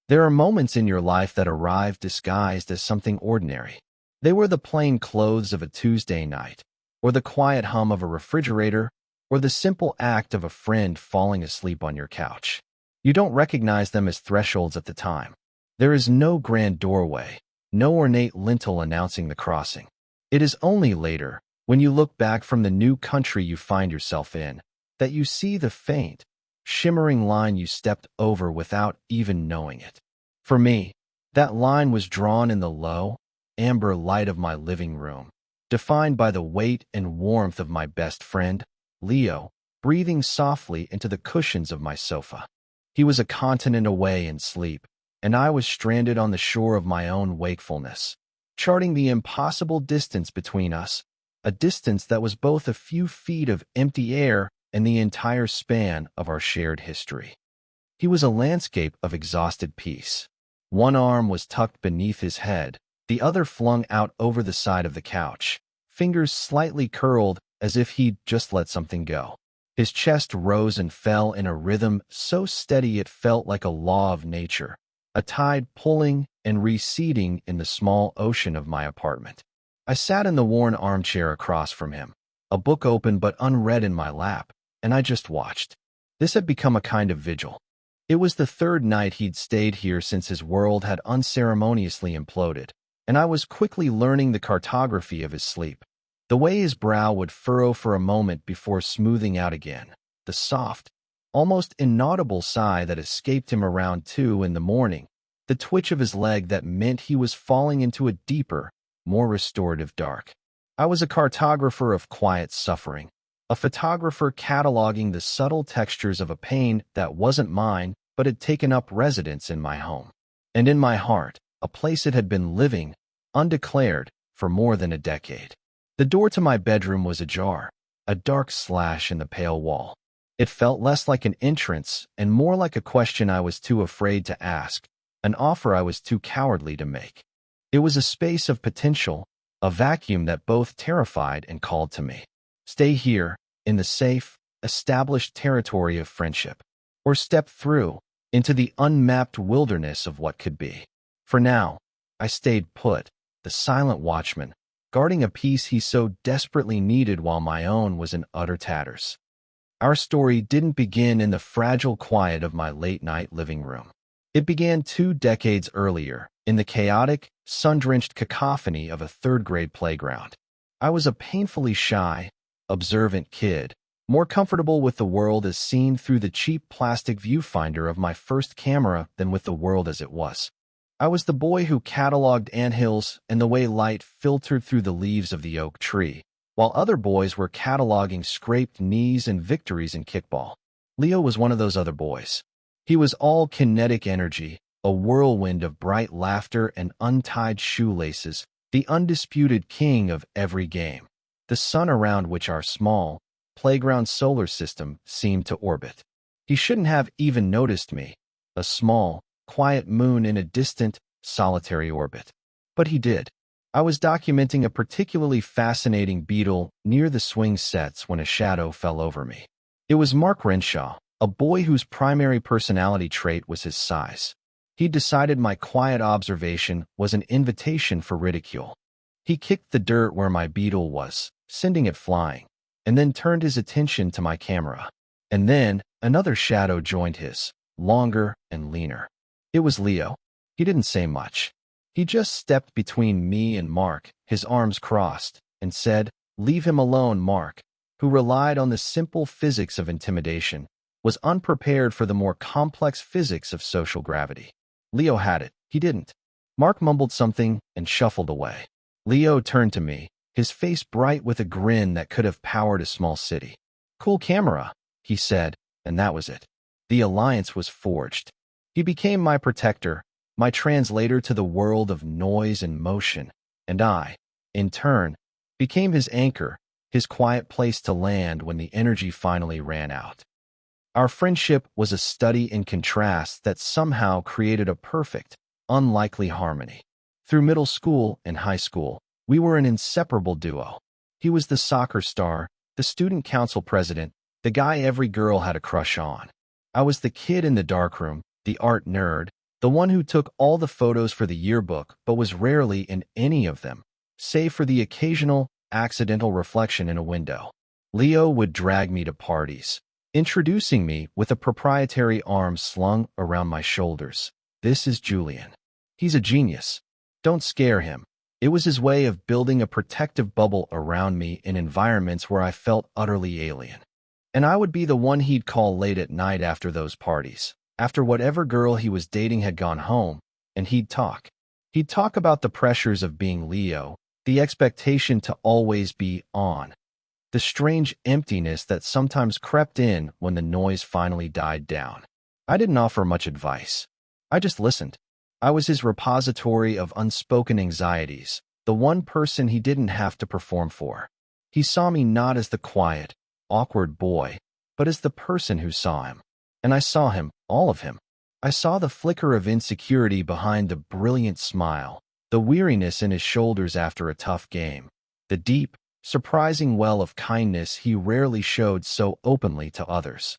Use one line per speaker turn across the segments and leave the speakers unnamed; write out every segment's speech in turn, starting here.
There are moments in your life that arrive disguised as something ordinary. They were the plain clothes of a Tuesday night, or the quiet hum of a refrigerator, or the simple act of a friend falling asleep on your couch. You don't recognize them as thresholds at the time. There is no grand doorway, no ornate lintel announcing the crossing. It is only later, when you look back from the new country you find yourself in, that you see the faint, shimmering line you stepped over without even knowing it. For me, that line was drawn in the low, amber light of my living room, defined by the weight and warmth of my best friend, Leo, breathing softly into the cushions of my sofa. He was a continent away in sleep, and I was stranded on the shore of my own wakefulness, charting the impossible distance between us, a distance that was both a few feet of empty air and the entire span of our shared history. He was a landscape of exhausted peace. One arm was tucked beneath his head, the other flung out over the side of the couch, fingers slightly curled as if he'd just let something go. His chest rose and fell in a rhythm so steady it felt like a law of nature, a tide pulling and receding in the small ocean of my apartment. I sat in the worn armchair across from him, a book open but unread in my lap, and I just watched. This had become a kind of vigil. It was the third night he'd stayed here since his world had unceremoniously imploded, and I was quickly learning the cartography of his sleep. The way his brow would furrow for a moment before smoothing out again, the soft, almost inaudible sigh that escaped him around 2 in the morning, the twitch of his leg that meant he was falling into a deeper, more restorative dark. I was a cartographer of quiet suffering, a photographer cataloging the subtle textures of a pain that wasn't mine but had taken up residence in my home. And in my heart, a place it had been living, undeclared, for more than a decade. The door to my bedroom was ajar, a dark slash in the pale wall. It felt less like an entrance and more like a question I was too afraid to ask, an offer I was too cowardly to make. It was a space of potential, a vacuum that both terrified and called to me. Stay here, in the safe, established territory of friendship, or step through, into the unmapped wilderness of what could be. For now, I stayed put, the silent watchman, guarding a peace he so desperately needed while my own was in utter tatters. Our story didn't begin in the fragile quiet of my late-night living room. It began 2 decades earlier, in the chaotic, sun-drenched cacophony of a third-grade playground. I was a painfully shy, observant kid, more comfortable with the world as seen through the cheap plastic viewfinder of my first camera than with the world as it was. I was the boy who cataloged anthills and the way light filtered through the leaves of the oak tree, while other boys were cataloging scraped knees and victories in kickball. Leo was one of those other boys. He was all kinetic energy, a whirlwind of bright laughter and untied shoelaces, the undisputed king of every game, the sun around which our small, playground solar system seemed to orbit. He shouldn't have even noticed me, a small, quiet moon in a distant, solitary orbit. But he did. I was documenting a particularly fascinating beetle near the swing sets when a shadow fell over me. It was Mark Renshaw, a boy whose primary personality trait was his size. He decided my quiet observation was an invitation for ridicule. He kicked the dirt where my beetle was, sending it flying, and then turned his attention to my camera. And then another shadow joined his, longer and leaner. It was Leo. He didn't say much. He just stepped between me and Mark, his arms crossed, and said, "Leave him alone, Mark," who relied on the simple physics of intimidation, was unprepared for the more complex physics of social gravity. Leo had it. He didn't. Mark mumbled something and shuffled away. Leo turned to me, his face bright with a grin that could have powered a small city. "Cool camera," he said, and that was it. The alliance was forged. He became my protector, my translator to the world of noise and motion, and I, in turn, became his anchor, his quiet place to land when the energy finally ran out. Our friendship was a study in contrast that somehow created a perfect, unlikely harmony. Through middle school and high school, we were an inseparable duo. He was the soccer star, the student council president, the guy every girl had a crush on. I was the kid in the darkroom, the art nerd, The one who took all the photos for the yearbook but was rarely in any of them, save for the occasional, accidental reflection in a window. Leo would drag me to parties, introducing me with a proprietary arm slung around my shoulders. "This is Julian. He's a genius. Don't scare him." It was his way of building a protective bubble around me in environments where I felt utterly alien. And I would be the one he'd call late at night after those parties, after whatever girl he was dating had gone home, and he'd talk. He'd talk about the pressures of being Leo, the expectation to always be on, the strange emptiness that sometimes crept in when the noise finally died down. I didn't offer much advice. I just listened. I was his repository of unspoken anxieties, the one person he didn't have to perform for. He saw me not as the quiet, awkward boy, but as the person who saw him. And I saw him, all of him. I saw the flicker of insecurity behind the brilliant smile, the weariness in his shoulders after a tough game, the deep, surprising well of kindness he rarely showed so openly to others.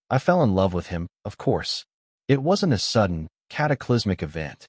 I fell in love with him, of course. It wasn't a sudden, cataclysmic event.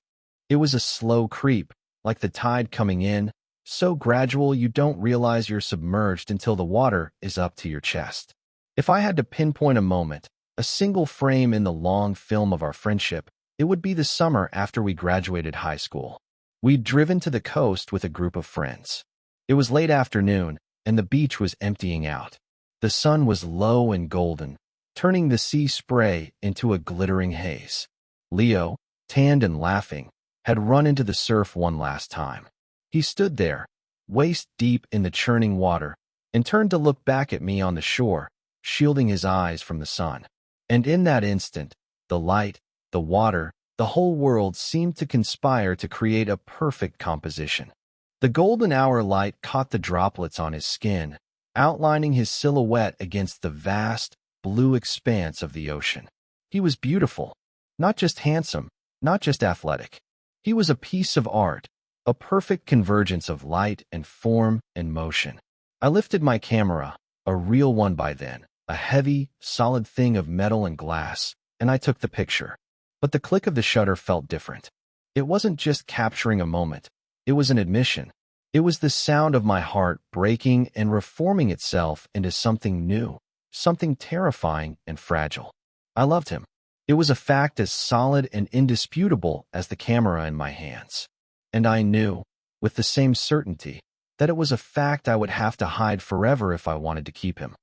It was a slow creep, like the tide coming in, so gradual you don't realize you're submerged until the water is up to your chest. If I had to pinpoint a moment, a single frame in the long film of our friendship, it would be the summer after we graduated high school. We'd driven to the coast with a group of friends. It was late afternoon, and the beach was emptying out. The sun was low and golden, turning the sea spray into a glittering haze. Leo, tanned and laughing, had run into the surf one last time. He stood there, waist deep in the churning water, and turned to look back at me on the shore, shielding his eyes from the sun. And in that instant, the light, the water, the whole world seemed to conspire to create a perfect composition. The golden hour light caught the droplets on his skin, outlining his silhouette against the vast, blue expanse of the ocean. He was beautiful, not just handsome, not just athletic. He was a piece of art, a perfect convergence of light and form and motion. I lifted my camera, a real one by then, a heavy, solid thing of metal and glass, and I took the picture. But the click of the shutter felt different. It wasn't just capturing a moment. It was an admission. It was the sound of my heart breaking and reforming itself into something new, something terrifying and fragile. I loved him. It was a fact as solid and indisputable as the camera in my hands. And I knew, with the same certainty, that it was a fact I would have to hide forever if I wanted to keep him.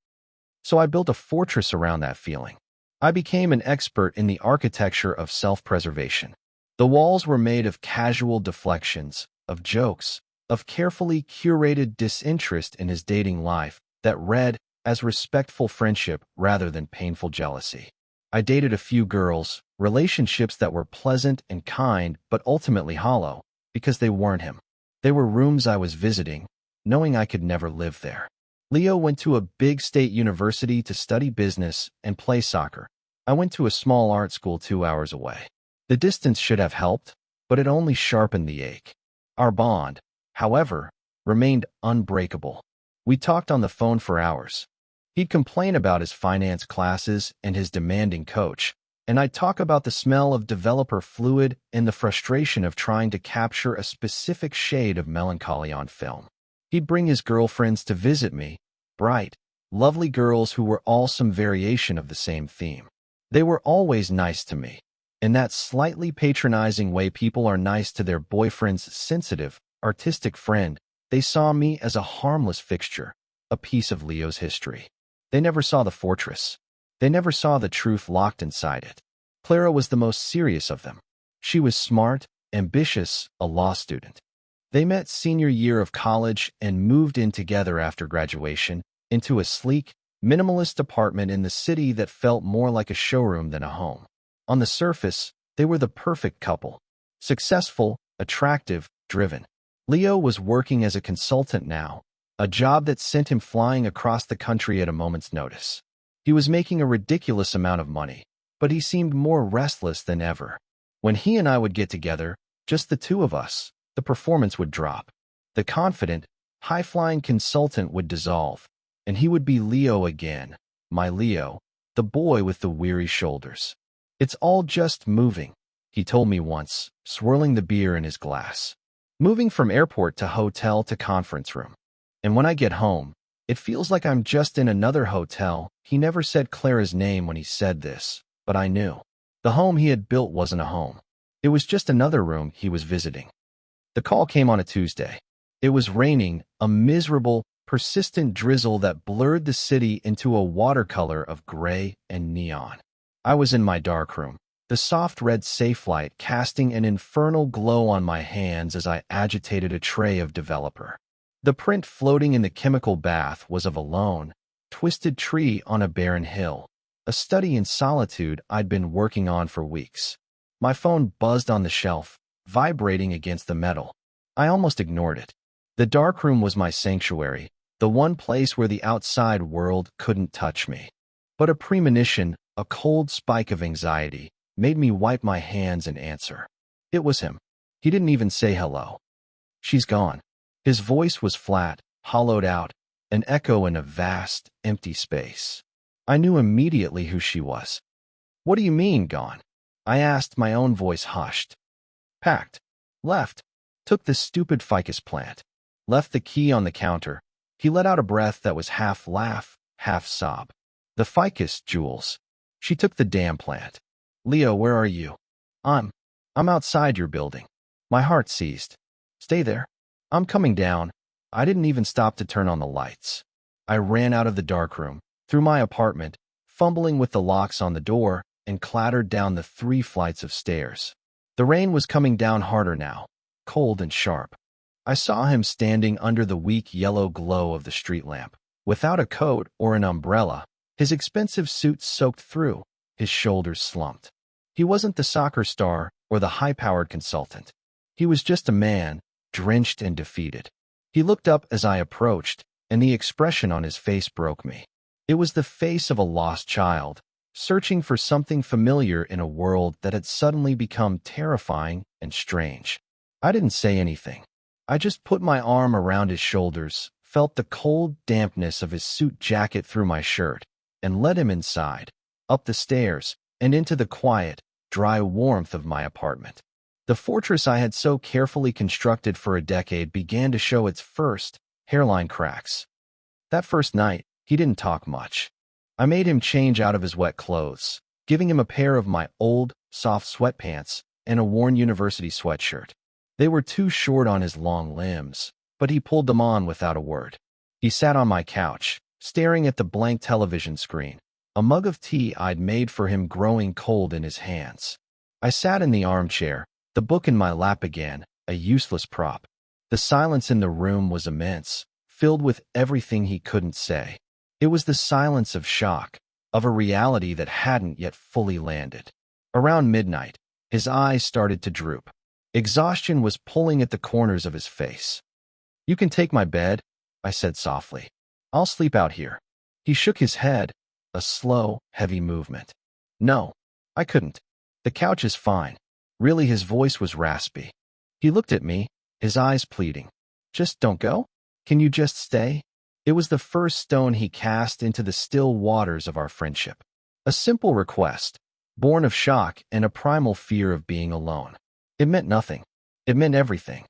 So I built a fortress around that feeling. I became an expert in the architecture of self-preservation. The walls were made of casual deflections, of jokes, of carefully curated disinterest in his dating life that read as respectful friendship rather than painful jealousy. I dated a few girls, relationships that were pleasant and kind but ultimately hollow, because they weren't him. They were rooms I was visiting, knowing I could never live there. Leo went to a big state university to study business and play soccer. I went to a small art school 2 hours away. The distance should have helped, but it only sharpened the ache. Our bond, however, remained unbreakable. We talked on the phone for hours. He'd complain about his finance classes and his demanding coach, and I'd talk about the smell of developer fluid and the frustration of trying to capture a specific shade of melancholy on film. He'd bring his girlfriends to visit me, bright, lovely girls who were all some variation of the same theme. They were always nice to me, in that slightly patronizing way people are nice to their boyfriend's sensitive, artistic friend. They saw me as a harmless fixture, a piece of Leo's history. They never saw the fortress. They never saw the truth locked inside it. Clara was the most serious of them. She was smart, ambitious, a law student. They met senior year of college and moved in together after graduation, into a sleek, minimalist apartment in the city that felt more like a showroom than a home. On the surface, they were the perfect couple. Successful, attractive, driven. Leo was working as a consultant now, a job that sent him flying across the country at a moment's notice. He was making a ridiculous amount of money, but he seemed more restless than ever. When he and I would get together, just the two of us, the performance would drop. The confident, high-flying consultant would dissolve, and he would be Leo again, my Leo, the boy with the weary shoulders. It's all just moving. he told me once, swirling the beer in his glass. Moving from airport to hotel to conference room. And when I get home, it feels like I'm just in another hotel. He never said Clara's name when he said this, but I knew. The home he had built wasn't a home. It was just another room he was visiting. The call came on a Tuesday. It was raining, a miserable, persistent drizzle that blurred the city into a watercolor of gray and neon. I was in my darkroom, the soft red safe light casting an infernal glow on my hands as I agitated a tray of developer. The print floating in the chemical bath was of a lone, twisted tree on a barren hill, a study in solitude I'd been working on for weeks. My phone buzzed on the shelf, vibrating against the metal. I almost ignored it. The darkroom was my sanctuary, the one place where the outside world couldn't touch me. But a premonition, a cold spike of anxiety, made me wipe my hands and answer. It was him. He didn't even say hello. "She's gone." His voice was flat, hollowed out, an echo in a vast, empty space. I knew immediately who she was. "What do you mean, gone?" I asked, my own voice hushed. "Packed. Left. Took the stupid ficus plant. Left the key on the counter." He let out a breath that was half laugh, half sob. "The ficus, Jules. She took the damn plant. Leo, where are you?" I'm outside your building." My heart seized. "Stay there. I'm coming down." I didn't even stop to turn on the lights. I ran out of the darkroom, through my apartment, fumbling with the locks on the door, and clattered down the 3 flights of stairs. The rain was coming down harder now, cold and sharp. I saw him standing under the weak yellow glow of the street lamp, without a coat or an umbrella, his expensive suit soaked through, his shoulders slumped. He wasn't the soccer star or the high-powered consultant. He was just a man, drenched and defeated. He looked up as I approached, and the expression on his face broke me. It was the face of a lost child, searching for something familiar in a world that had suddenly become terrifying and strange. I didn't say anything. I just put my arm around his shoulders, felt the cold dampness of his suit jacket through my shirt, and led him inside, up the stairs, and into the quiet, dry warmth of my apartment. The fortress I had so carefully constructed for a decade began to show its first hairline cracks. That first night, he didn't talk much. I made him change out of his wet clothes, giving him a pair of my old, soft sweatpants and a worn university sweatshirt. They were too short on his long limbs, but he pulled them on without a word. He sat on my couch, staring at the blank television screen, a mug of tea I'd made for him growing cold in his hands. I sat in the armchair, the book in my lap again, a useless prop. The silence in the room was immense, filled with everything he couldn't say. It was the silence of shock, of a reality that hadn't yet fully landed. Around midnight, his eyes started to droop. Exhaustion was pulling at the corners of his face. "You can take my bed," I said softly. "I'll sleep out here." He shook his head, a slow, heavy movement. "No, I couldn't. The couch is fine." Really, his voice was raspy. He looked at me, his eyes pleading. "Just don't go? Can you just stay?" It was the first stone he cast into the still waters of our friendship. A simple request, born of shock and a primal fear of being alone. It meant nothing. It meant everything.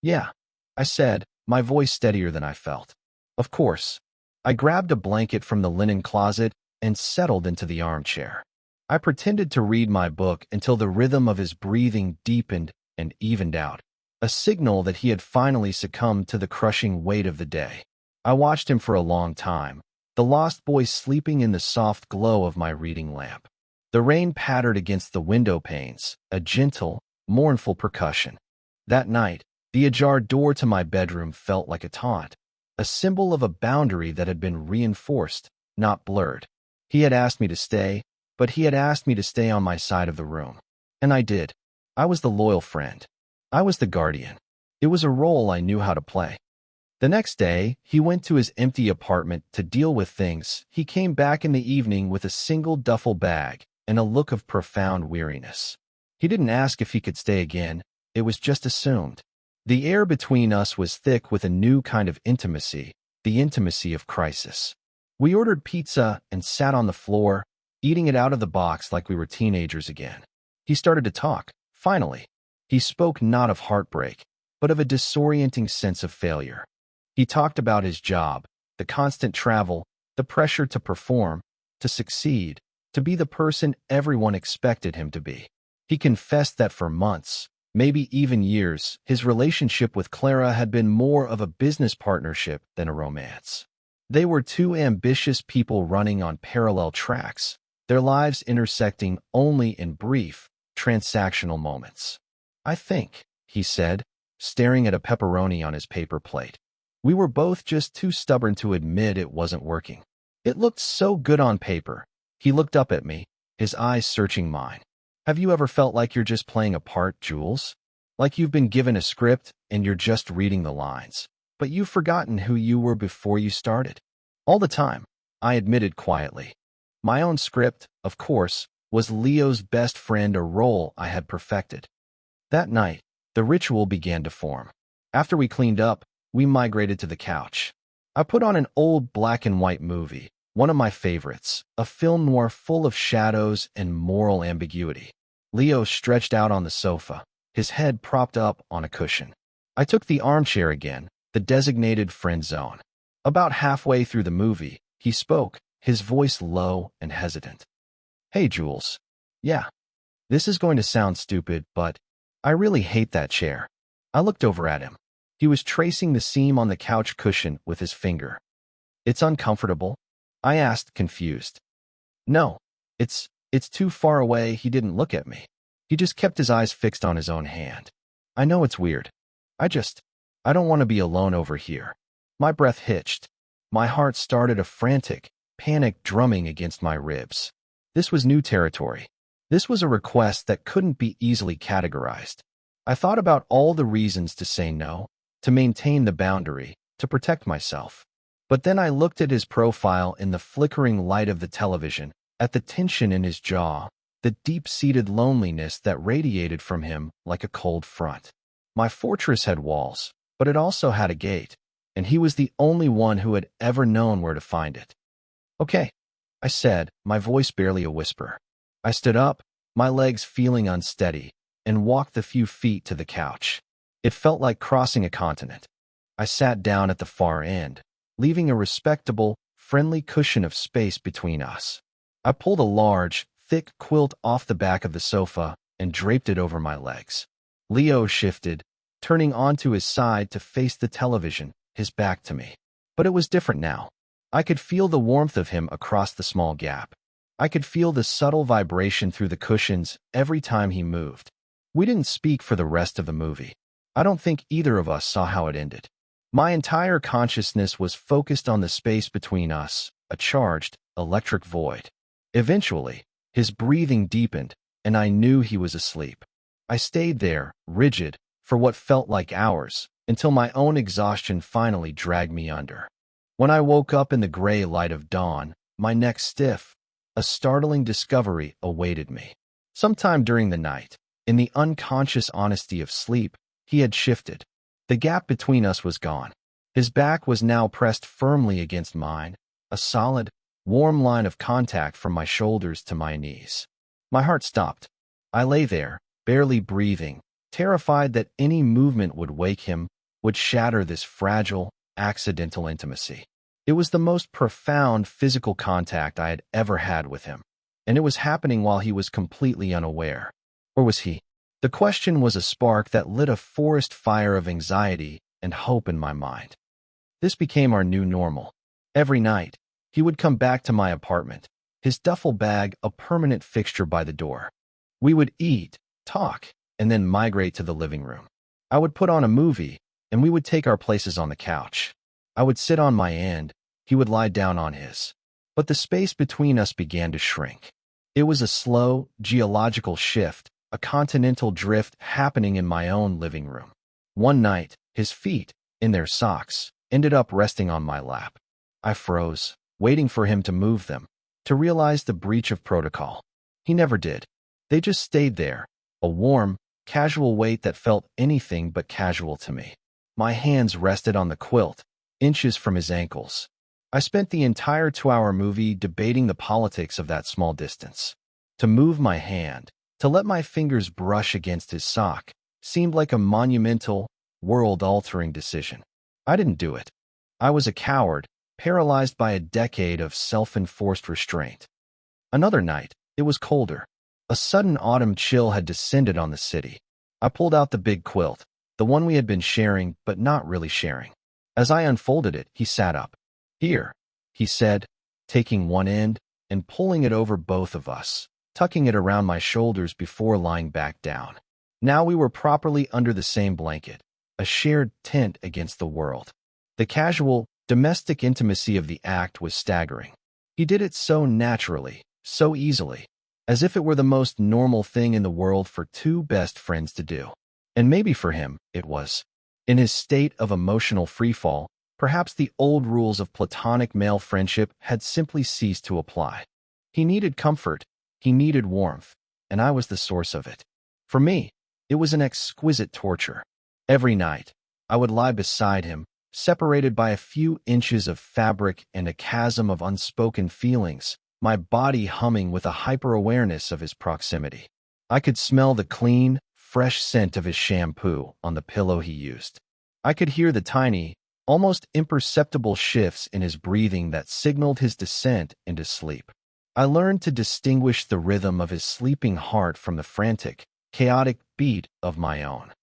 "Yeah," I said, my voice steadier than I felt. "Of course." I grabbed a blanket from the linen closet and settled into the armchair. I pretended to read my book until the rhythm of his breathing deepened and evened out, a signal that he had finally succumbed to the crushing weight of the day. I watched him for a long time, the lost boy sleeping in the soft glow of my reading lamp. The rain pattered against the window panes, a gentle, mournful percussion. That night, the ajar door to my bedroom felt like a taunt, a symbol of a boundary that had been reinforced, not blurred. He had asked me to stay, but he had asked me to stay on my side of the room. And I did. I was the loyal friend. I was the guardian. It was a role I knew how to play. The next day, he went to his empty apartment to deal with things. He came back in the evening with a single duffel bag and a look of profound weariness. He didn't ask if he could stay again. It was just assumed. The air between us was thick with a new kind of intimacy, the intimacy of crisis. We ordered pizza and sat on the floor, eating it out of the box like we were teenagers again. He started to talk, finally. He spoke not of heartbreak, but of a disorienting sense of failure. He talked about his job, the constant travel, the pressure to perform, to succeed, to be the person everyone expected him to be. He confessed that for months, maybe even years, his relationship with Clara had been more of a business partnership than a romance. They were two ambitious people running on parallel tracks, their lives intersecting only in brief, transactional moments. "I think," he said, staring at a pepperoni on his paper plate, "we were both just too stubborn to admit it wasn't working. It looked so good on paper." He looked up at me, his eyes searching mine. "Have you ever felt like you're just playing a part, Jules? Like you've been given a script and you're just reading the lines, but you've forgotten who you were before you started?" "All the time," I admitted quietly. My own script, of course, was Leo's best friend, a role I had perfected. That night, the ritual began to form. After we cleaned up, we migrated to the couch. I put on an old black and white movie, one of my favorites, a film noir full of shadows and moral ambiguity. Leo stretched out on the sofa, his head propped up on a cushion. I took the armchair again, the designated friend zone. About halfway through the movie, he spoke, his voice low and hesitant. "Hey, Jules. Yeah, this is going to sound stupid, but I really hate that chair." I looked over at him. He was tracing the seam on the couch cushion with his finger. "It's uncomfortable?" I asked, confused. "No, it's too far away." He didn't look at me. He just kept his eyes fixed on his own hand. "I know it's weird. I don't want to be alone over here." My breath hitched. My heart started a frantic, panic drumming against my ribs. This was new territory. This was a request that couldn't be easily categorized. I thought about all the reasons to say no, to maintain the boundary, to protect myself. But then I looked at his profile in the flickering light of the television, at the tension in his jaw, the deep-seated loneliness that radiated from him like a cold front. My fortress had walls, but it also had a gate, and he was the only one who had ever known where to find it. "Okay," I said, my voice barely a whisper. I stood up, my legs feeling unsteady, and walked the few feet to the couch. It felt like crossing a continent. I sat down at the far end, leaving a respectable, friendly cushion of space between us. I pulled a large, thick quilt off the back of the sofa and draped it over my legs. Leo shifted, turning onto his side to face the television, his back to me. But it was different now. I could feel the warmth of him across the small gap. I could feel the subtle vibration through the cushions every time he moved. We didn't speak for the rest of the movie. I don't think either of us saw how it ended. My entire consciousness was focused on the space between us, a charged, electric void. Eventually, his breathing deepened, and I knew he was asleep. I stayed there, rigid, for what felt like hours, until my own exhaustion finally dragged me under. When I woke up in the gray light of dawn, my neck stiff, a startling discovery awaited me. Sometime during the night, in the unconscious honesty of sleep, he had shifted. The gap between us was gone. His back was now pressed firmly against mine, a solid, warm line of contact from my shoulders to my knees. My heart stopped. I lay there, barely breathing, terrified that any movement would wake him, would shatter this fragile, accidental intimacy. It was the most profound physical contact I had ever had with him, and it was happening while he was completely unaware. Or was he? The question was a spark that lit a forest fire of anxiety and hope in my mind. This became our new normal. Every night, he would come back to my apartment, his duffel bag a permanent fixture by the door. We would eat, talk, and then migrate to the living room. I would put on a movie, and we would take our places on the couch. I would sit on my end, he would lie down on his. But the space between us began to shrink. It was a slow, geological shift, a continental drift happening in my own living room. One night, his feet, in their socks, ended up resting on my lap. I froze, waiting for him to move them, to realize the breach of protocol. He never did. They just stayed there, a warm, casual weight that felt anything but casual to me. My hands rested on the quilt, inches from his ankles. I spent the entire 2-hour movie debating the politics of that small distance. To move my hand, To let my fingers brush against his sock seemed like a monumental, world-altering decision. I didn't do it. I was a coward, paralyzed by a decade of self-enforced restraint. Another night, it was colder. A sudden autumn chill had descended on the city. I pulled out the big quilt, the one we had been sharing but not really sharing. As I unfolded it, he sat up. "Here," he said, taking one end and pulling it over both of us, tucking it around my shoulders before lying back down. Now we were properly under the same blanket, a shared tent against the world. The casual, domestic intimacy of the act was staggering. He did it so naturally, so easily, as if it were the most normal thing in the world for two best friends to do. And maybe for him, it was. In his state of emotional freefall, perhaps the old rules of platonic male friendship had simply ceased to apply. He needed comfort, he needed warmth, and I was the source of it. For me, it was an exquisite torture. Every night, I would lie beside him, separated by a few inches of fabric and a chasm of unspoken feelings, my body humming with a hyper-awareness of his proximity. I could smell the clean, fresh scent of his shampoo on the pillow he used. I could hear the tiny, almost imperceptible shifts in his breathing that signaled his descent into sleep. I learned to distinguish the rhythm of his sleeping heart from the frantic, chaotic beat of my own.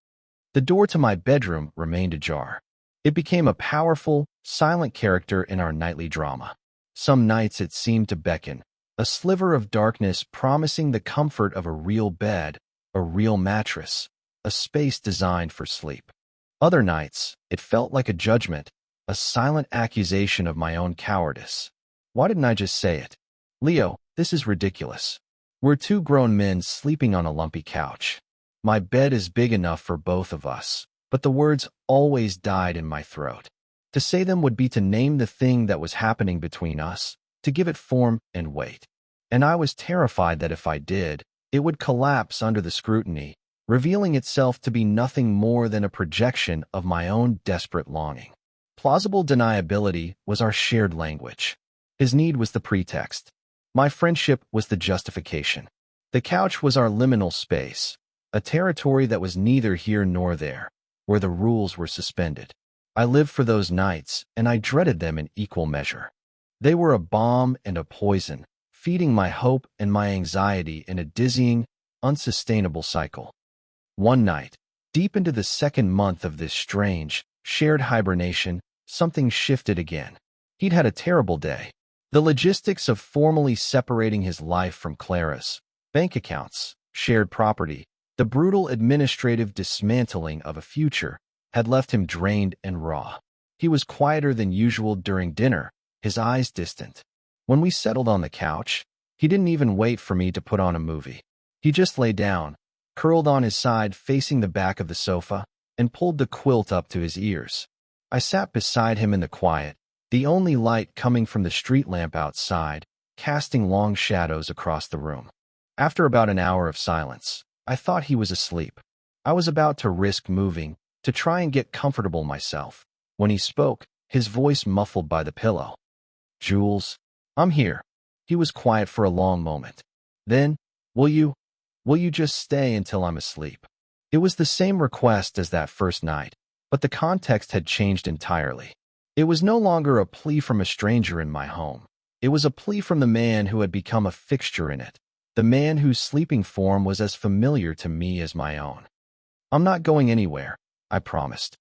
The door to my bedroom remained ajar. It became a powerful, silent character in our nightly drama. Some nights it seemed to beckon, a sliver of darkness promising the comfort of a real bed, a real mattress, a space designed for sleep. Other nights, it felt like a judgment, a silent accusation of my own cowardice. Why didn't I just say it? "Leo, this is ridiculous. We're two grown men sleeping on a lumpy couch. My bed is big enough for both of us." But the words always died in my throat. To say them would be to name the thing that was happening between us, to give it form and weight. And I was terrified that if I did, it would collapse under the scrutiny, revealing itself to be nothing more than a projection of my own desperate longing. Plausible deniability was our shared language. His need was the pretext. My friendship was the justification. The couch was our liminal space, a territory that was neither here nor there, where the rules were suspended. I lived for those nights, and I dreaded them in equal measure. They were a balm and a poison, feeding my hope and my anxiety in a dizzying, unsustainable cycle. One night, deep into the second month of this strange, shared hibernation, something shifted again. He'd had a terrible day. The logistics of formally separating his life from Clara's, bank accounts, shared property, the brutal administrative dismantling of a future, had left him drained and raw. He was quieter than usual during dinner, his eyes distant. When we settled on the couch, he didn't even wait for me to put on a movie. He just lay down, curled on his side facing the back of the sofa, and pulled the quilt up to his ears. I sat beside him in the quiet, the only light coming from the street lamp outside, casting long shadows across the room. After about an hour of silence, I thought he was asleep. I was about to risk moving, to try and get comfortable myself, when he spoke, his voice muffled by the pillow. "Jules, I'm here." He was quiet for a long moment. Then, will you just stay until I'm asleep?" It was the same request as that first night, but the context had changed entirely. It was no longer a plea from a stranger in my home. It was a plea from the man who had become a fixture in it, the man whose sleeping form was as familiar to me as my own. "I'm not going anywhere," I promised.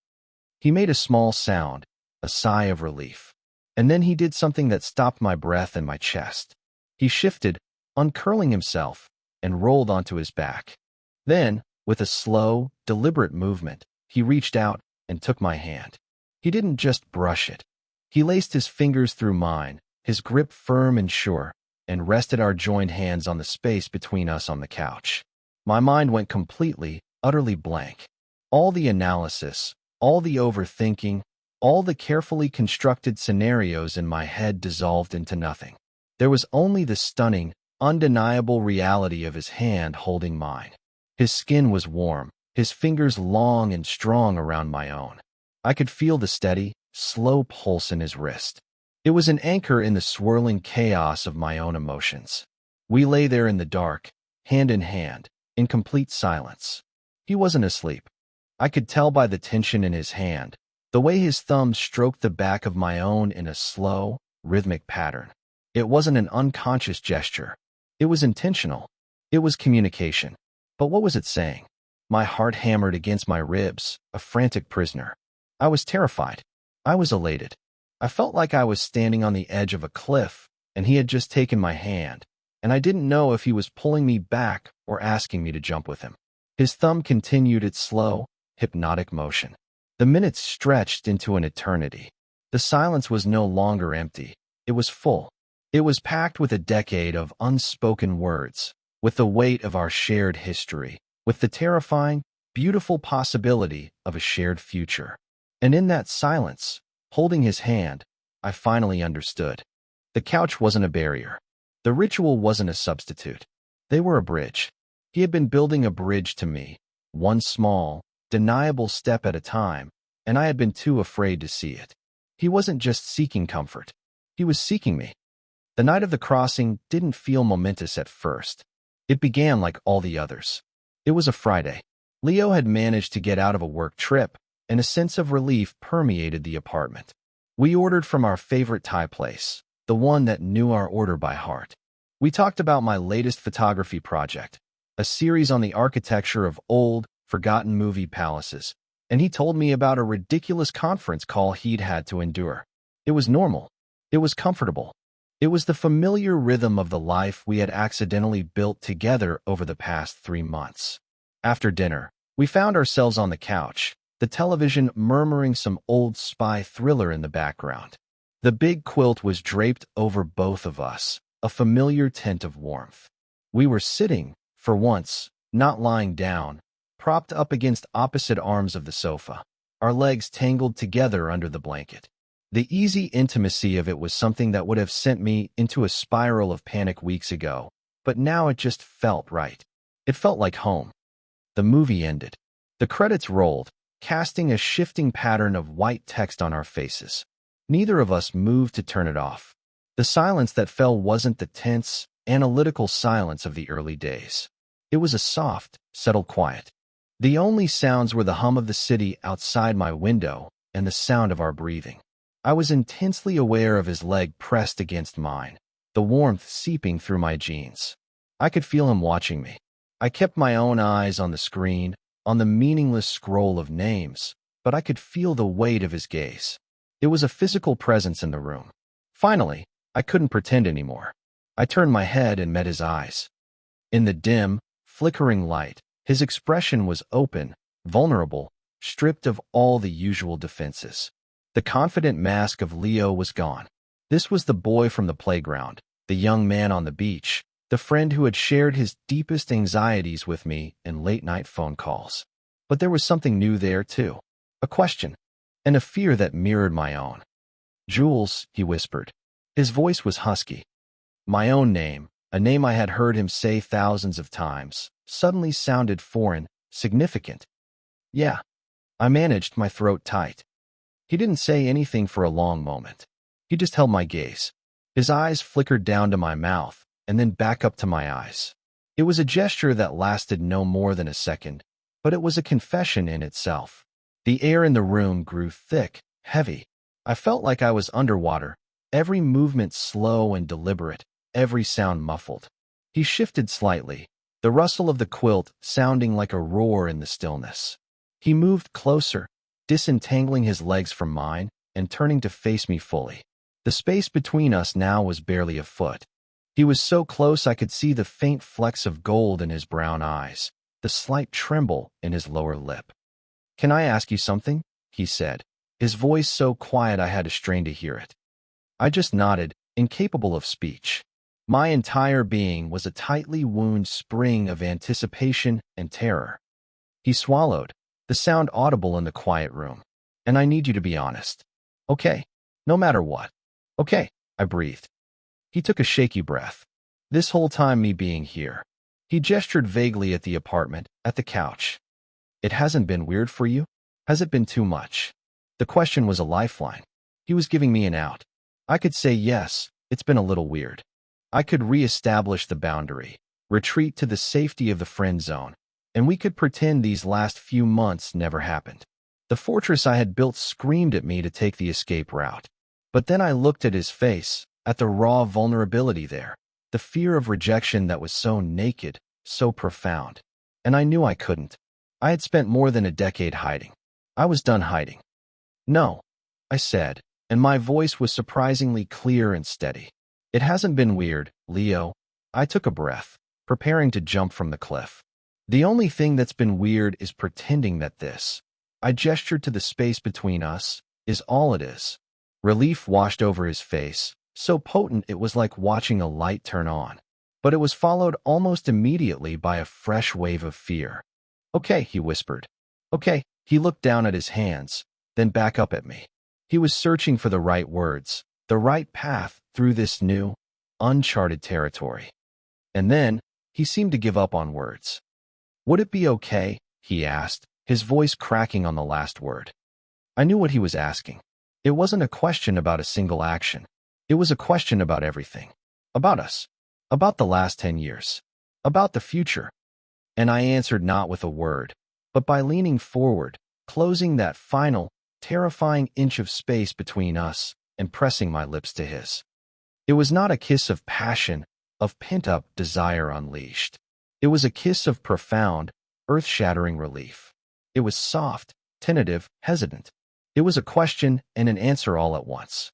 He made a small sound, a sigh of relief. And then he did something that stopped my breath in my chest. He shifted, uncurling himself, and rolled onto his back. Then, with a slow, deliberate movement, he reached out and took my hand. He didn't just brush it. He laced his fingers through mine, his grip firm and sure, and rested our joined hands on the space between us on the couch. My mind went completely, utterly blank. All the analysis, all the overthinking, all the carefully constructed scenarios in my head dissolved into nothing. There was only the stunning, undeniable reality of his hand holding mine. His skin was warm, his fingers long and strong around my own. I could feel the steady, slow pulse in his wrist. It was an anchor in the swirling chaos of my own emotions. We lay there in the dark, hand in hand, in complete silence. He wasn't asleep. I could tell by the tension in his hand, the way his thumb stroked the back of my own in a slow, rhythmic pattern. It wasn't an unconscious gesture. It was intentional. It was communication. But what was it saying? My heart hammered against my ribs, a frantic prisoner. I was terrified. I was elated. I felt like I was standing on the edge of a cliff, and he had just taken my hand, and I didn't know if he was pulling me back or asking me to jump with him. His thumb continued its slow, hypnotic motion. The minutes stretched into an eternity. The silence was no longer empty. It was full. It was packed with a decade of unspoken words, with the weight of our shared history, with the terrifying, beautiful possibility of a shared future. And in that silence, holding his hand, I finally understood. The couch wasn't a barrier. The ritual wasn't a substitute. They were a bridge. He had been building a bridge to me, one small, deniable step at a time, and I had been too afraid to see it. He wasn't just seeking comfort. He was seeking me. The night of the crossing didn't feel momentous at first. It began like all the others. It was a Friday. Leo had managed to get out of a work trip, and a sense of relief permeated the apartment. We ordered from our favorite Thai place, the one that knew our order by heart. We talked about my latest photography project, a series on the architecture of old, forgotten movie palaces, and he told me about a ridiculous conference call he'd had to endure. It was normal. It was comfortable. It was the familiar rhythm of the life we had accidentally built together over the past 3 months. After dinner, we found ourselves on the couch, the television murmuring some old spy thriller in the background. The big quilt was draped over both of us, a familiar tint of warmth. We were sitting, for once, not lying down, propped up against opposite arms of the sofa, our legs tangled together under the blanket. The easy intimacy of it was something that would have sent me into a spiral of panic weeks ago, but now it just felt right. It felt like home. The movie ended. The credits rolled, casting a shifting pattern of white text on our faces. Neither of us moved to turn it off. The silence that fell wasn't the tense, analytical silence of the early days. It was a soft, settled quiet. The only sounds were the hum of the city outside my window and the sound of our breathing. I was intensely aware of his leg pressed against mine, the warmth seeping through my jeans. I could feel him watching me. I kept my own eyes on the screen, on the meaningless scroll of names, but I could feel the weight of his gaze. It was a physical presence in the room. Finally, I couldn't pretend anymore. I turned my head and met his eyes. In the dim, flickering light, his expression was open, vulnerable, stripped of all the usual defenses. The confident mask of Leo was gone. This was the boy from the playground, the young man on the beach, the friend who had shared his deepest anxieties with me in late-night phone calls. But there was something new there, too. A question, and a fear that mirrored my own. "Jules," he whispered. His voice was husky. My own name, a name I had heard him say thousands of times, suddenly sounded foreign, significant. "Yeah." I managed, my throat tight. He didn't say anything for a long moment. He just held my gaze. His eyes flickered down to my mouth, and then back up to my eyes. It was a gesture that lasted no more than a second, but it was a confession in itself. The air in the room grew thick, heavy. I felt like I was underwater, every movement slow and deliberate, every sound muffled. He shifted slightly, the rustle of the quilt sounding like a roar in the stillness. He moved closer, disentangling his legs from mine and turning to face me fully. The space between us now was barely a foot. He was so close I could see the faint flecks of gold in his brown eyes, the slight tremble in his lower lip. "Can I ask you something?" he said, his voice so quiet I had to strain to hear it. I just nodded, incapable of speech. My entire being was a tightly wound spring of anticipation and terror. He swallowed, the sound audible in the quiet room. "And I need you to be honest. Okay, no matter what." "Okay," I breathed. He took a shaky breath. "This whole time me being here." He gestured vaguely at the apartment, at the couch. "It hasn't been weird for you? Has it been too much?" The question was a lifeline. He was giving me an out. I could say yes, it's been a little weird. I could re-establish the boundary. retreat to the safety of the friend zone, and we could pretend these last few months never happened. The fortress I had built screamed at me to take the escape route. But then I looked at his face, at the raw vulnerability there, the fear of rejection that was so naked, so profound. And I knew I couldn't. I had spent more than a decade hiding. I was done hiding. No, I said, and my voice was surprisingly clear and steady. It hasn't been weird, Leo. I took a breath, preparing to jump from the cliff. The only thing that's been weird is pretending that this, I gestured to the space between us, is all it is. Relief washed over his face, so potent it was like watching a light turn on. But it was followed almost immediately by a fresh wave of fear. Okay, he whispered. Okay, he looked down at his hands, then back up at me. He was searching for the right words, the right path through this new, uncharted territory. And then, he seemed to give up on words. Would it be okay? He asked, his voice cracking on the last word. I knew what he was asking. It wasn't a question about a single action. It was a question about everything. About us. About the last 10 years. About the future. And I answered not with a word, but by leaning forward, closing that final, terrifying inch of space between us, and pressing my lips to his. It was not a kiss of passion, of pent-up desire unleashed. It was a kiss of profound, earth-shattering relief. It was soft, tentative, hesitant. It was a question and an answer all at once.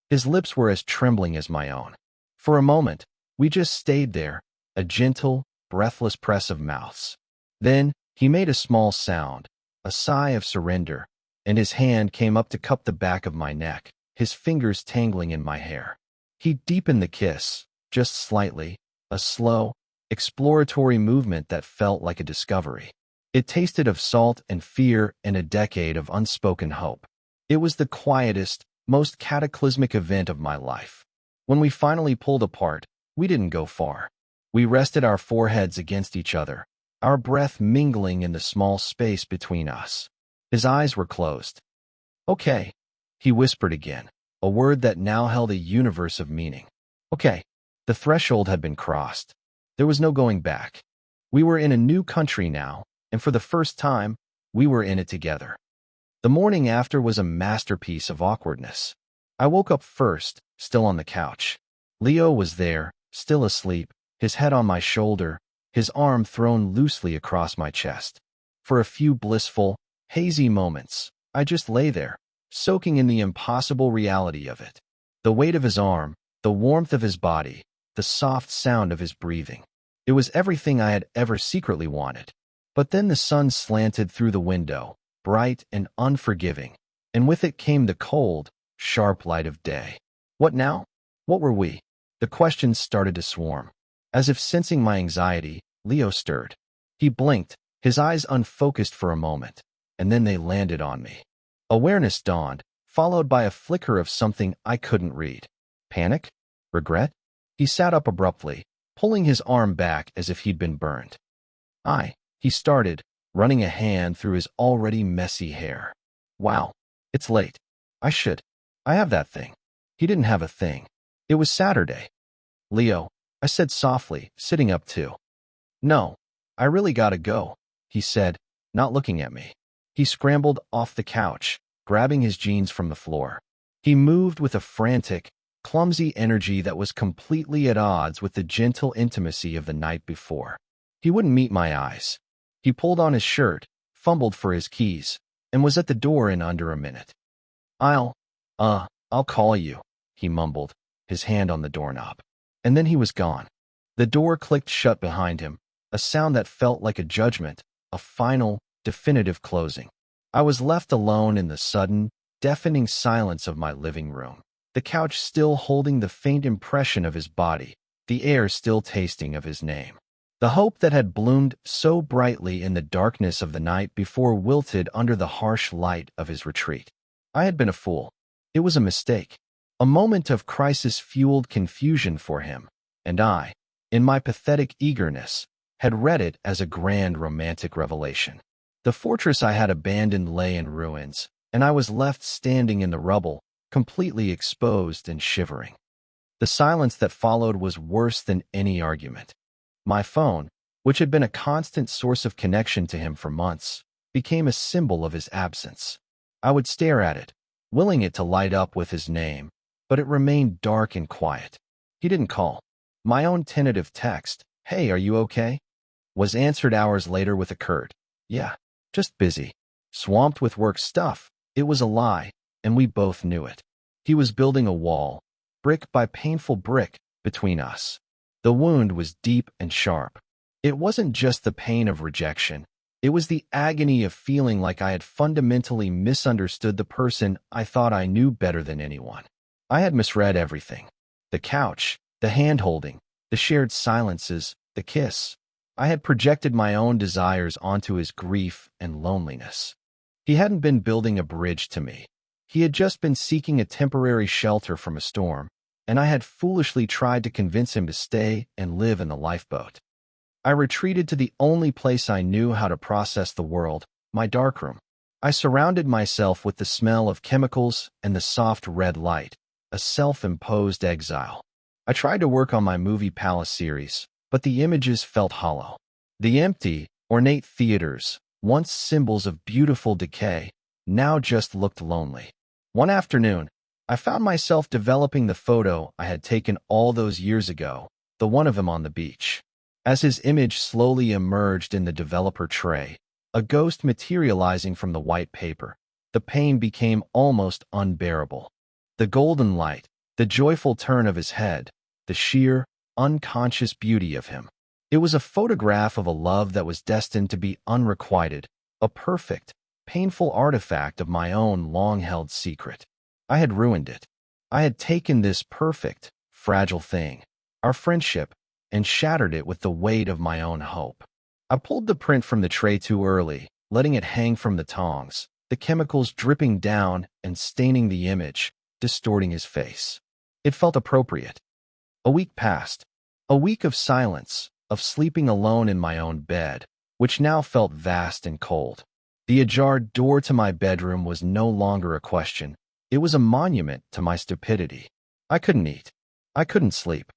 His lips were as trembling as my own. For a moment, we just stayed there, a gentle, breathless press of mouths. Then, he made a small sound, a sigh of surrender, and his hand came up to cup the back of my neck, his fingers tangling in my hair. He deepened the kiss, just slightly, a slow, exploratory movement that felt like a discovery. It tasted of salt and fear and a decade of unspoken hope. It was the quietest, most cataclysmic event of my life. When we finally pulled apart, we didn't go far. We rested our foreheads against each other, our breath mingling in the small space between us. His eyes were closed. Okay, he whispered again, a word that now held a universe of meaning. Okay, the threshold had been crossed. There was no going back. We were in a new country now, and for the first time, we were in it together. The morning after was a masterpiece of awkwardness. I woke up first, still on the couch. Leo was there, still asleep, his head on my shoulder, his arm thrown loosely across my chest. For a few blissful, hazy moments, I just lay there, soaking in the impossible reality of it. The weight of his arm, the warmth of his body, the soft sound of his breathing. It was everything I had ever secretly wanted. But then the sun slanted through the window, bright and unforgiving, and with it came the cold, sharp light of day. What now? What were we? The questions started to swarm. As if sensing my anxiety, Leo stirred. He blinked, his eyes unfocused for a moment, and then they landed on me. Awareness dawned, followed by a flicker of something I couldn't read. Panic? Regret? He sat up abruptly, pulling his arm back as if he'd been burned. He started, running a hand through his already messy hair. Wow, it's late. I have that thing. He didn't have a thing. It was Saturday. Leo, I said softly, sitting up too. No, I really gotta go, he said, not looking at me. He scrambled off the couch, grabbing his jeans from the floor. He moved with a frantic, clumsy energy that was completely at odds with the gentle intimacy of the night before. He wouldn't meet my eyes. He pulled on his shirt, fumbled for his keys, and was at the door in under a minute. I'll call you, he mumbled, his hand on the doorknob. And then he was gone. The door clicked shut behind him, a sound that felt like a judgment, a final, definitive closing. I was left alone in the sudden, deafening silence of my living room, the couch still holding the faint impression of his body, the air still tasting of his name. The hope that had bloomed so brightly in the darkness of the night before wilted under the harsh light of his retreat. I had been a fool. It was a mistake. A moment of crisis-fueled confusion for him, and I, in my pathetic eagerness, had read it as a grand romantic revelation. The fortress I had abandoned lay in ruins, and I was left standing in the rubble, completely exposed and shivering. The silence that followed was worse than any argument. My phone, which had been a constant source of connection to him for months, became a symbol of his absence. I would stare at it, willing it to light up with his name, but it remained dark and quiet. He didn't call. My own tentative text, "Hey, are you okay?" was answered hours later with a curt, "Yeah, just busy." Swamped with work stuff. It was a lie, and we both knew it. He was building a wall, brick by painful brick, between us. The wound was deep and sharp. It wasn't just the pain of rejection. It was the agony of feeling like I had fundamentally misunderstood the person I thought I knew better than anyone. I had misread everything. The couch, the hand-holding, the shared silences, the kiss. I had projected my own desires onto his grief and loneliness. He hadn't been building a bridge to me. He had just been seeking a temporary shelter from a storm, and I had foolishly tried to convince him to stay and live in the lifeboat. I retreated to the only place I knew how to process the world, my darkroom. I surrounded myself with the smell of chemicals and the soft red light, a self-imposed exile. I tried to work on my movie Palace series, but the images felt hollow. The empty, ornate theaters, once symbols of beautiful decay, now just looked lonely. One afternoon, I found myself developing the photo I had taken all those years ago, the one of him on the beach. As his image slowly emerged in the developer tray, a ghost materializing from the white paper, the pain became almost unbearable. The golden light, the joyful turn of his head, the sheer, unconscious beauty of him. It was a photograph of a love that was destined to be unrequited, a perfect, painful artifact of my own long-held secret. I had ruined it. I had taken this perfect, fragile thing, our friendship, and shattered it with the weight of my own hope. I pulled the print from the tray too early, letting it hang from the tongs, the chemicals dripping down and staining the image, distorting his face. It felt appropriate. A week passed. A week of silence, of sleeping alone in my own bed, which now felt vast and cold. The ajar door to my bedroom was no longer a question. It was a monument to my stupidity. I couldn't eat. I couldn't sleep.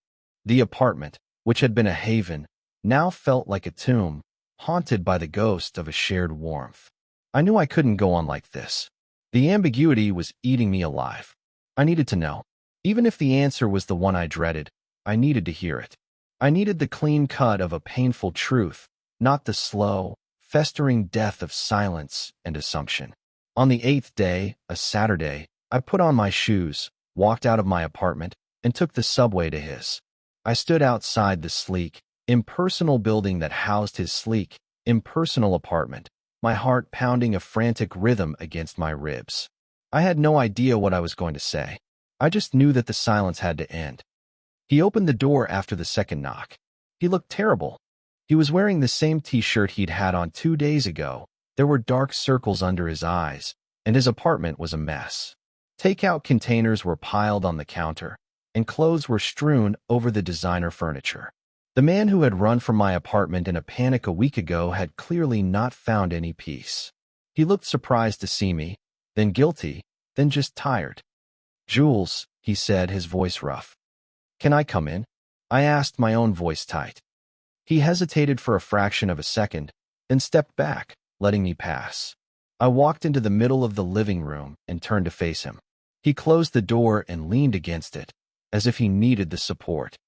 The apartment, which had been a haven, now felt like a tomb, haunted by the ghost of a shared warmth. I knew I couldn't go on like this. The ambiguity was eating me alive. I needed to know. Even if the answer was the one I dreaded, I needed to hear it. I needed the clean cut of a painful truth, not the slow, festering death of silence and assumption. On the 8th day, a Saturday, I put on my shoes, walked out of my apartment, and took the subway to his. I stood outside the sleek, impersonal building that housed his sleek, impersonal apartment, my heart pounding a frantic rhythm against my ribs. I had no idea what I was going to say. I just knew that the silence had to end. He opened the door after the second knock. He looked terrible. He was wearing the same t-shirt he'd had on 2 days ago. There were dark circles under his eyes, and his apartment was a mess. Takeout containers were piled on the counter, and clothes were strewn over the designer furniture. The man who had run from my apartment in a panic a week ago had clearly not found any peace. He looked surprised to see me, then guilty, then just tired. "Jules," he said, his voice rough. "Can I come in?" I asked, my own voice tight. He hesitated for a fraction of a second, then stepped back, letting me pass. I walked into the middle of the living room and turned to face him. He closed the door and leaned against it, as if he needed the support.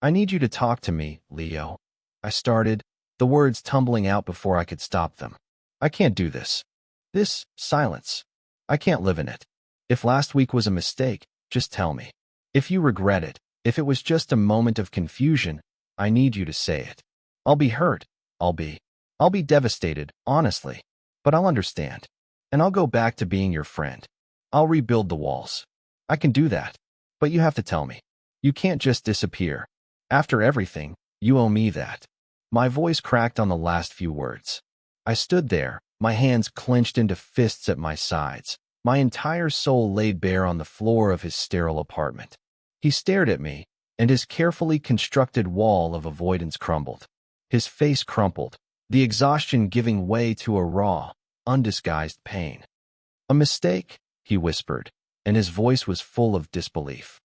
"I need you to talk to me, Leo," I started, the words tumbling out before I could stop them. "I can't do this. This silence. I can't live in it. If last week was a mistake, just tell me. If you regret it, if it was just a moment of confusion, I need you to say it. I'll be hurt. I'll be devastated, honestly. But I'll understand. And I'll go back to being your friend. I'll rebuild the walls. I can do that. But you have to tell me. You can't just disappear. After everything, you owe me that." My voice cracked on the last few words. I stood there, my hands clenched into fists at my sides, my entire soul laid bare on the floor of his sterile apartment. He stared at me, and his carefully constructed wall of avoidance crumbled. His face crumpled, the exhaustion giving way to a raw, undisguised pain. "A mistake?" he whispered, and his voice was full of disbelief.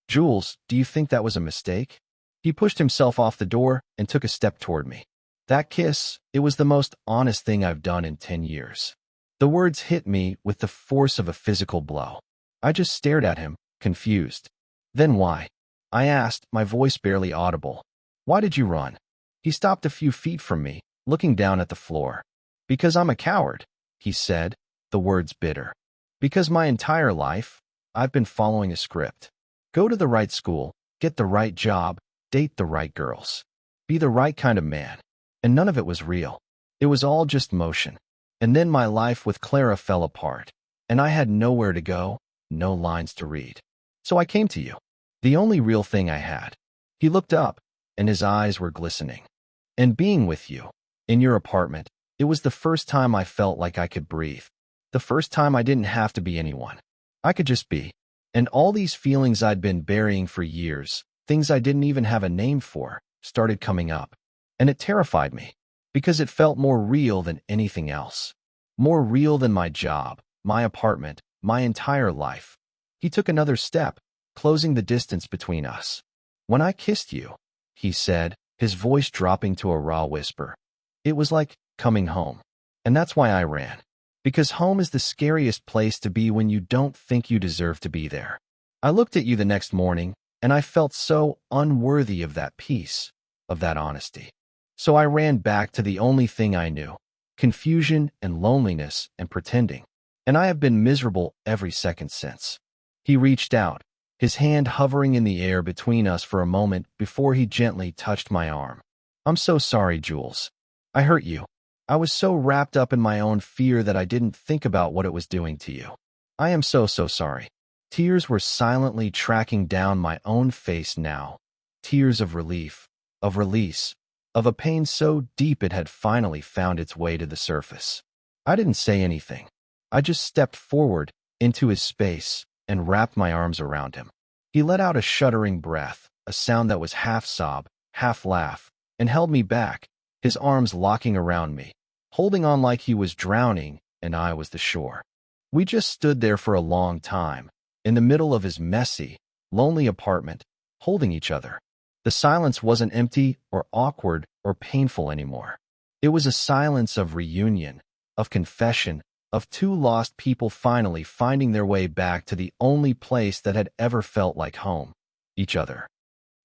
"Jules, do you think that was a mistake?" He pushed himself off the door and took a step toward me. That kiss, it was the most honest thing I've done in 10 years. The words hit me with the force of a physical blow. I just stared at him, confused. Then why? I asked, my voice barely audible. Why did you run? He stopped a few feet from me, looking down at the floor. Because I'm a coward, he said, the words bitter. Because my entire life, I've been following a script. Go to the right school, get the right job, date the right girls. Be the right kind of man. And none of it was real. It was all just motion. And then my life with Clara fell apart. And I had nowhere to go, no lines to read. So I came to you. The only real thing I had. He looked up, and his eyes were glistening. And being with you, in your apartment, it was the first time I felt like I could breathe. The first time I didn't have to be anyone. I could just be. And all these feelings I'd been burying for years, things I didn't even have a name for, started coming up. And it terrified me, because it felt more real than anything else. More real than my job, my apartment, my entire life. He took another step, closing the distance between us. When I kissed you, he said, his voice dropping to a raw whisper. It was like coming home. And that's why I ran. Because home is the scariest place to be when you don't think you deserve to be there. I looked at you the next morning, and I felt so unworthy of that peace, of that honesty. So I ran back to the only thing I knew, confusion and loneliness and pretending. And I have been miserable every second since. He reached out, his hand hovering in the air between us for a moment before he gently touched my arm. I'm so sorry, Jules. I hurt you. I was so wrapped up in my own fear that I didn't think about what it was doing to you. I am so sorry. Tears were silently tracking down my own face now. Tears of relief, of release, of a pain so deep it had finally found its way to the surface. I didn't say anything. I just stepped forward into his space and wrapped my arms around him. He let out a shuddering breath, a sound that was half sob, half laugh, and held me back, his arms locking around me, holding on like he was drowning and I was the shore. We just stood there for a long time, in the middle of his messy, lonely apartment, holding each other. The silence wasn't empty or awkward or painful anymore. It was a silence of reunion, of confession, of two lost people finally finding their way back to the only place that had ever felt like home, each other.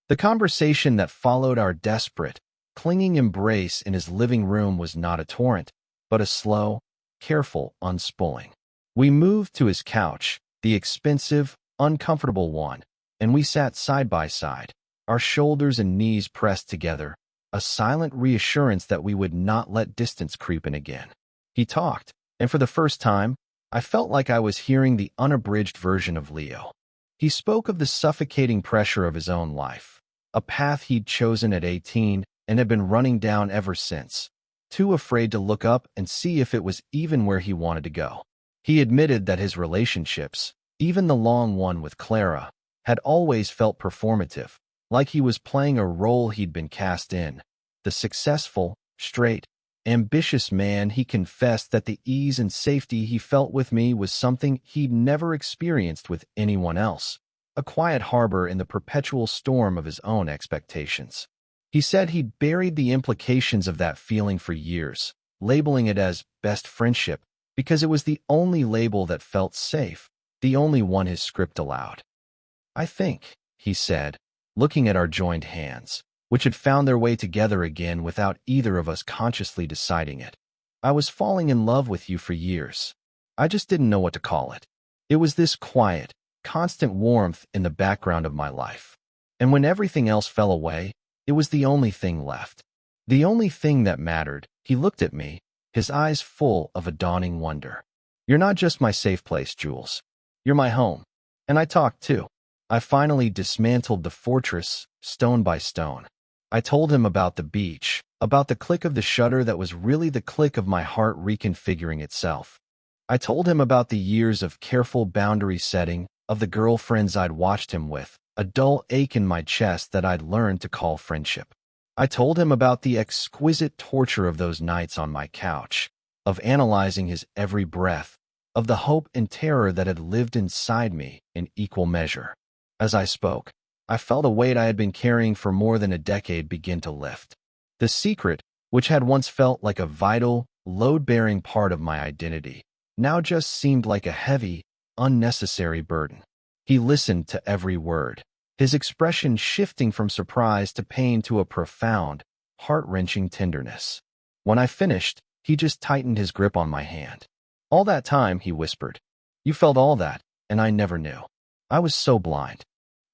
The conversation that followed our desperate, clinging embrace in his living room was not a torrent, but a slow, careful unspooling. We moved to his couch, the expensive, uncomfortable one, and we sat side by side, our shoulders and knees pressed together, a silent reassurance that we would not let distance creep in again. He talked, and for the first time, I felt like I was hearing the unabridged version of Leo. He spoke of the suffocating pressure of his own life, a path he'd chosen at 18 and had been running down ever since, too afraid to look up and see if it was even where he wanted to go. He admitted that his relationships, even the long one with Clara, had always felt performative, like he was playing a role he'd been cast in. The successful, straight, ambitious man, he confessed that the ease and safety he felt with me was something he'd never experienced with anyone else, a quiet harbor in the perpetual storm of his own expectations. He said he'd buried the implications of that feeling for years, labeling it as best friendship, because it was the only label that felt safe, the only one his script allowed. I think, he said, looking at our joined hands, which had found their way together again without either of us consciously deciding it. I was falling in love with you for years. I just didn't know what to call it. It was this quiet, constant warmth in the background of my life. And when everything else fell away, it was the only thing left. The only thing that mattered. He looked at me, his eyes full of a dawning wonder. You're not just my safe place, Jules. You're my home. And I talked too. I finally dismantled the fortress, stone by stone. I told him about the beach, about the click of the shutter that was really the click of my heart reconfiguring itself. I told him about the years of careful boundary setting, of the girlfriends I'd watched him with, a dull ache in my chest that I'd learned to call friendship. I told him about the exquisite torture of those nights on my couch, of analyzing his every breath, of the hope and terror that had lived inside me in equal measure. As I spoke, I felt a weight I had been carrying for more than a decade begin to lift. The secret, which had once felt like a vital, load-bearing part of my identity, now just seemed like a heavy, unnecessary burden. He listened to every word, his expression shifting from surprise to pain to a profound, heart-wrenching tenderness. When I finished, he just tightened his grip on my hand. "All that time," he whispered. "You felt all that, and I never knew. I was so blind."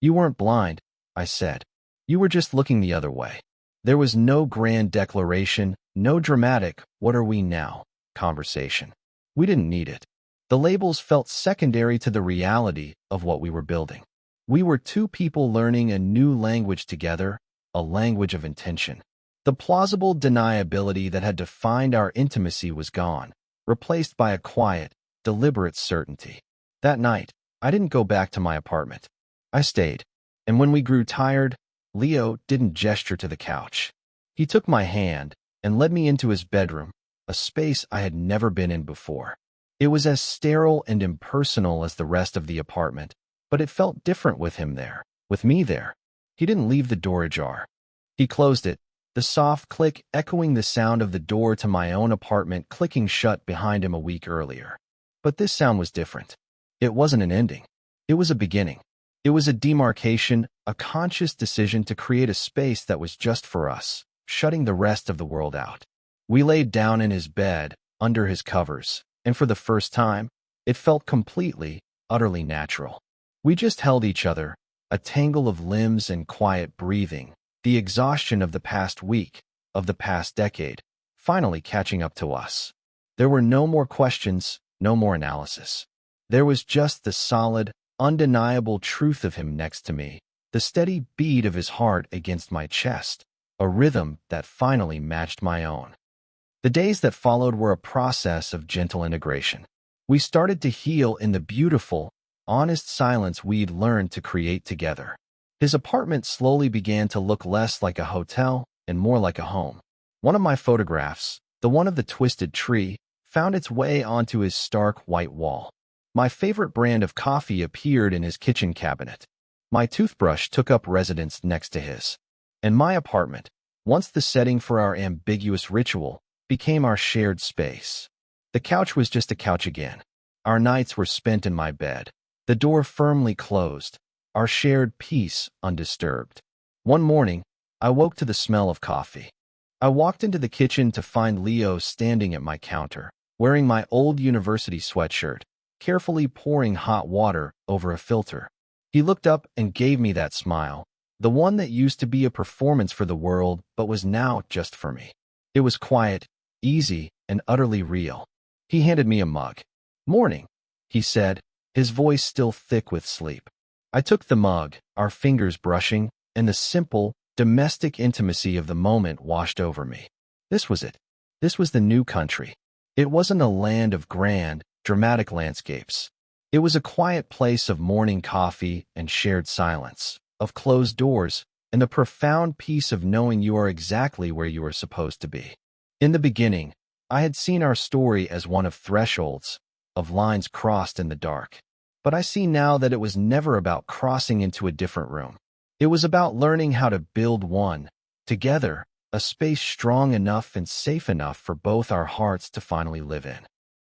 "You weren't blind," I said. "You were just looking the other way." There was no grand declaration, no dramatic "what are we now" conversation. We didn't need it. The labels felt secondary to the reality of what we were building. We were two people learning a new language together, a language of intention. The plausible deniability that had defined our intimacy was gone, replaced by a quiet, deliberate certainty. That night, I didn't go back to my apartment. I stayed, and when we grew tired, Leo didn't gesture to the couch. He took my hand and led me into his bedroom, a space I had never been in before. It was as sterile and impersonal as the rest of the apartment, but it felt different with him there, with me there. He didn't leave the door ajar. He closed it, the soft click echoing the sound of the door to my own apartment clicking shut behind him a week earlier. But this sound was different. It wasn't an ending. It was a beginning. It was a demarcation, a conscious decision to create a space that was just for us, shutting the rest of the world out. We laid down in his bed, under his covers, and for the first time, it felt completely, utterly natural. We just held each other, a tangle of limbs and quiet breathing, the exhaustion of the past week, of the past decade, finally catching up to us. There were no more questions, no more analysis. There was just the solid, undeniable truth of him next to me, the steady beat of his heart against my chest, a rhythm that finally matched my own. The days that followed were a process of gentle integration. We started to heal in the beautiful, honest silence we'd learned to create together. His apartment slowly began to look less like a hotel and more like a home. One of my photographs, the one of the twisted tree, found its way onto his stark white wall. My favorite brand of coffee appeared in his kitchen cabinet. My toothbrush took up residence next to his. And my apartment, once the setting for our ambiguous ritual, became our shared space. The couch was just a couch again. Our nights were spent in my bed, the door firmly closed, our shared peace undisturbed. One morning, I woke to the smell of coffee. I walked into the kitchen to find Leo standing at my counter, wearing my old university sweatshirt, carefully pouring hot water over a filter. He looked up and gave me that smile, the one that used to be a performance for the world but was now just for me. It was quiet, easy, and utterly real. He handed me a mug. "Morning," he said, his voice still thick with sleep. I took the mug, our fingers brushing, and the simple, domestic intimacy of the moment washed over me. This was it. This was the new country. It wasn't a land of grand, dramatic landscapes. It was a quiet place of morning coffee and shared silence, of closed doors, and the profound peace of knowing you are exactly where you are supposed to be. In the beginning, I had seen our story as one of thresholds, of lines crossed in the dark. But I see now that it was never about crossing into a different room. It was about learning how to build one, together, a space strong enough and safe enough for both our hearts to finally live in.